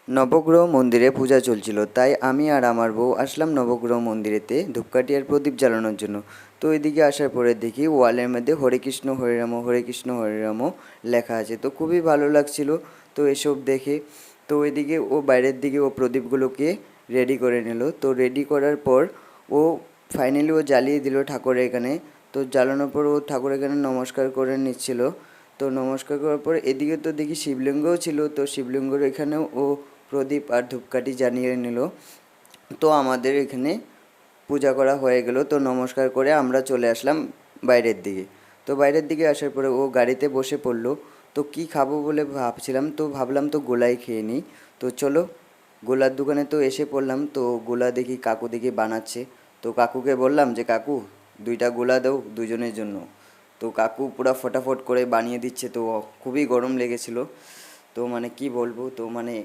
নবগ্রহ মন্দিরে পূজা চলছিল, তাই আমি আর আমার বউ আসলাম নবগ্রহ মন্দিরেতে ধূপকাঠি আর প্রদীপ জ্বালানোর জন্য। তো এদিকে আসার পরে দেখি ওয়ালের মধ্যে হরে কৃষ্ণ হরে রাম হরে কৃষ্ণ হরে রাম লেখা আছে, তো খুবই ভালো লাগছিল। তো এসব দেখে তো এদিকে ও বাইরের দিকে ও প্রদীপগুলোকে রেডি করে নিল। তো রেডি করার পর ও ফাইনালি ও জ্বালিয়ে দিল ঠাকুরের এখানে। তো জ্বালানোর পর ও ঠাকুরের এখানে নমস্কার করে নিচ্ছিল। তো নমস্কার করার পর এদিকে তো দেখি শিবলিঙ্গও ছিল, তো শিবলিঙ্গর এখানেও ও প্রদীপ আর ধূপকাঠি জ্বালিয়ে নিল। তো আমাদের এখানে পূজা করা হয়ে গেল। তো নমস্কার করে আমরা চলে আসলাম বাইরের দিকে। তো বাইরের দিকে আসার পরে ও গাড়িতে বসে পড়লো। তো কি খাবো বলে ভাবছিলাম, তো ভাবলাম তো গোলাই খেয়ে নিই। তো চলো গোলার দোকানে তো এসে পড়লাম। তো গোলা দেখি কাকু দেখি বানাচ্ছে। তো কাকুকে বললাম যে কাকু 2টা গোলা দাও দুজনের জন্য। তো কাকু পুরো ফটাফট করে বানিয়ে দিচ্ছে। তো খুবই গরম লেগেছিল। তো মানে কি বলবো, তো মানে